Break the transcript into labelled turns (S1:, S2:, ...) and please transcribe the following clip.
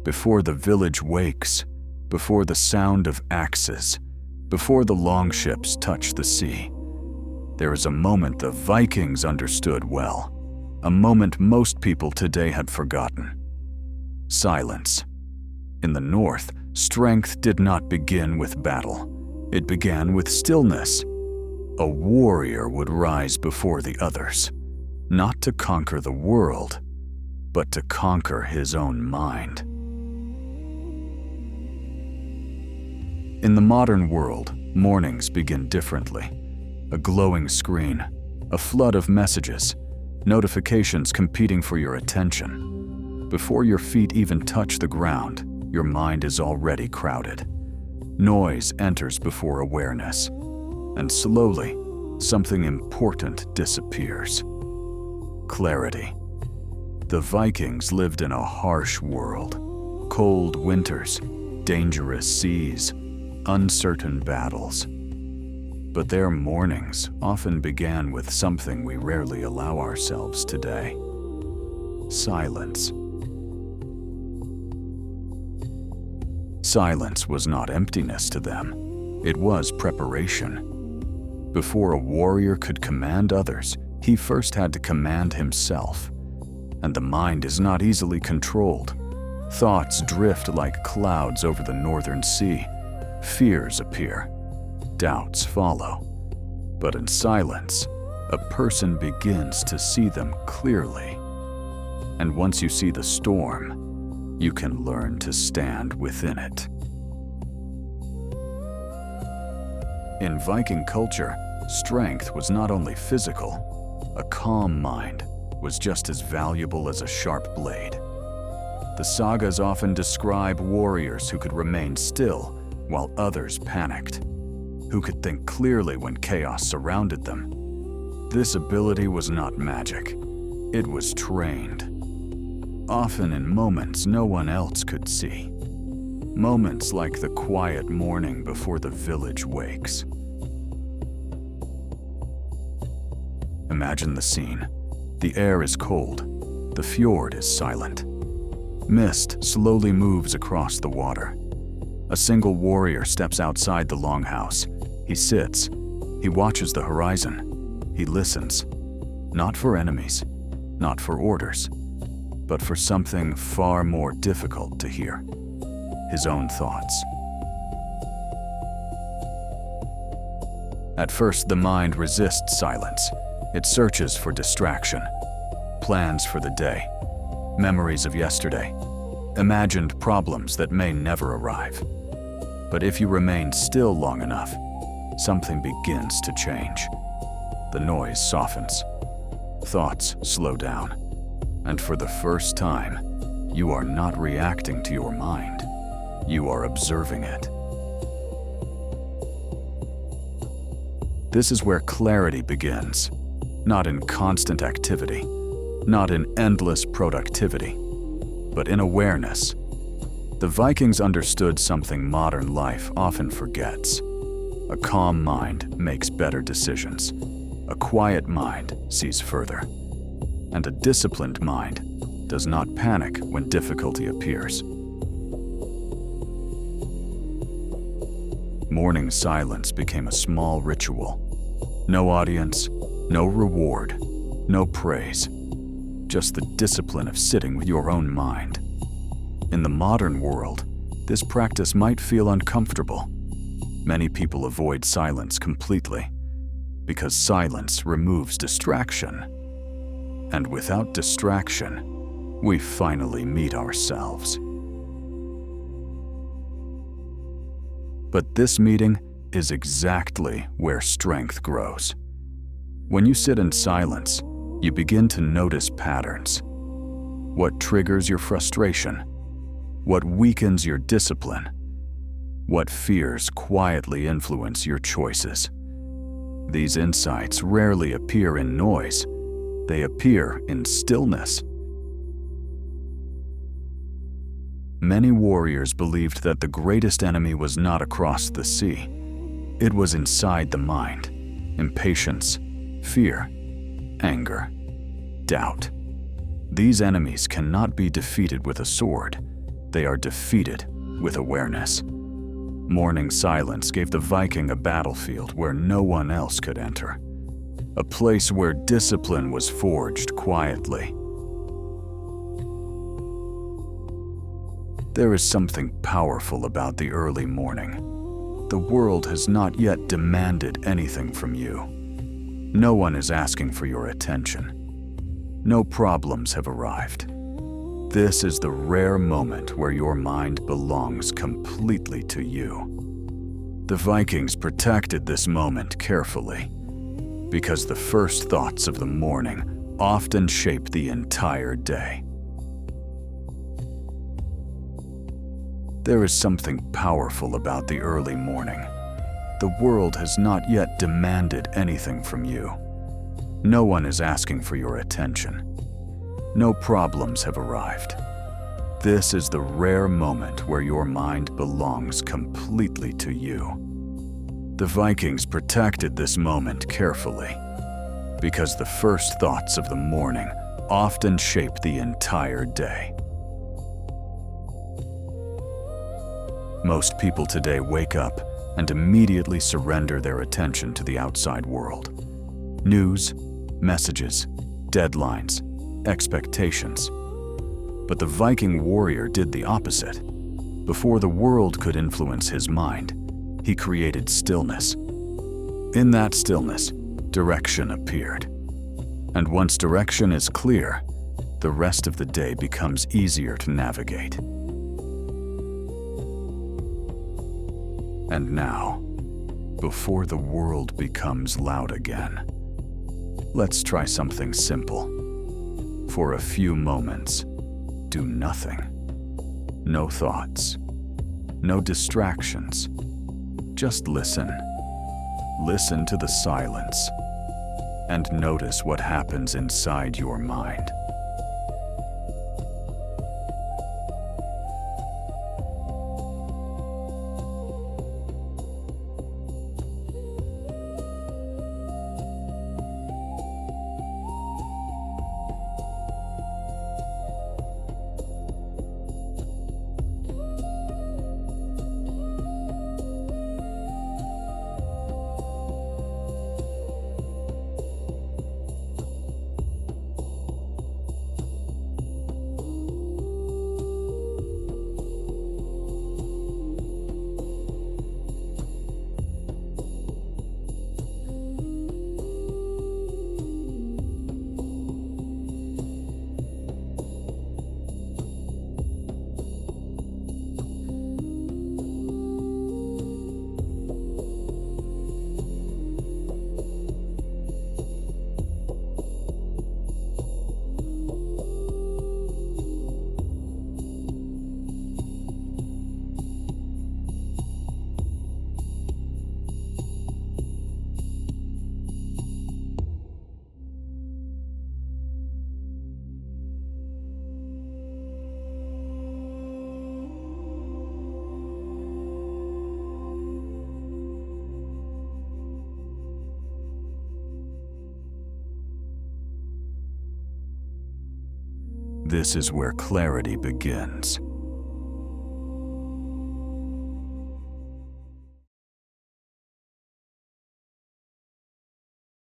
S1: before the village wakes, before the sound of axes, before the longships touch the sea. There is a moment the Vikings understood well, a moment most people today had forgotten. Silence. In the North, strength did not begin with battle. It began with stillness. A warrior would rise before the others, not to conquer the world, but to conquer his own mind. In the modern world, mornings begin differently. A glowing screen, a flood of messages, notifications competing for your attention. Before your feet even touch the ground, your mind is already crowded. Noise enters before awareness, and slowly, something important disappears. Clarity. The Vikings lived in a harsh world. Cold winters, dangerous seas, uncertain battles. But their mornings often began with something we rarely allow ourselves today: silence. Silence was not emptiness to them. It was preparation. Before a warrior could command others, he first had to command himself. And the mind is not easily controlled. Thoughts drift like clouds over the northern sea. Fears appear. Doubts follow. But in silence, a person begins to see them clearly. And once you see the storm, you can learn to stand within it. In Viking culture, strength was not only physical. A calm mind was just as valuable as a sharp blade. The sagas often describe warriors who could remain still while others panicked, who could think clearly when chaos surrounded them. This ability was not magic. It was trained. Often in moments no one else could see. Moments like the quiet morning before the village wakes. Imagine the scene. The air is cold. The fjord is silent. Mist slowly moves across the water. A single warrior steps outside the longhouse. He sits. He watches the horizon. He listens. Not for enemies, not for orders, but for something far more difficult to hear: his own thoughts. At first, the mind resists silence. It searches for distraction, plans for the day, memories of yesterday, imagined problems that may never arrive. But if you remain still long enough, something begins to change. The noise softens. Thoughts slow down. And for the first time, you are not reacting to your mind. You are observing it. This is where clarity begins. Not in constant activity, not in endless productivity, but in awareness. The Vikings understood something modern life often forgets. A calm mind makes better decisions. A quiet mind sees further. And a disciplined mind does not panic when difficulty appears. Morning silence became a small ritual. No audience, no reward, no praise. Just the discipline of sitting with your own mind. In the modern world, this practice might feel uncomfortable. Many people avoid silence completely because silence removes distraction. And without distraction, we finally meet ourselves. But this meeting is exactly where strength grows. When you sit in silence, you begin to notice patterns. What triggers your frustration? What weakens your discipline? What fears quietly influence your choices? These insights rarely appear in noise. They appear in stillness. Many warriors believed that the greatest enemy was not across the sea. It was inside the mind. Impatience, fear, anger, doubt. These enemies cannot be defeated with a sword. They are defeated with awareness. Morning silence gave the Viking a battlefield where no one else could enter, a place where discipline was forged quietly. There is something powerful about the early morning. The world has not yet demanded anything from you. No one is asking for your attention. No problems have arrived. This is the rare moment where your mind belongs completely to you. The Vikings protected this moment carefully, because the first thoughts of the morning often shape the entire day. There is something powerful about the early morning. The world has not yet demanded anything from you. No one is asking for your attention. No problems have arrived. This is the rare moment where your mind belongs completely to you. The Vikings protected this moment carefully, because the first thoughts of the morning often shape the entire day. Most people today wake up and immediately surrender their attention to the outside world. News, messages, deadlines, expectations. But the Viking warrior did the opposite. Before the world could influence his mind, he created stillness. In that stillness, direction appeared. And once direction is clear, the rest of the day becomes easier to navigate. And now, before the world becomes loud again, let's try something simple. For a few moments, do nothing. No thoughts, no distractions. Just listen. Listen to the silence, and notice what happens inside your mind. This is where clarity begins.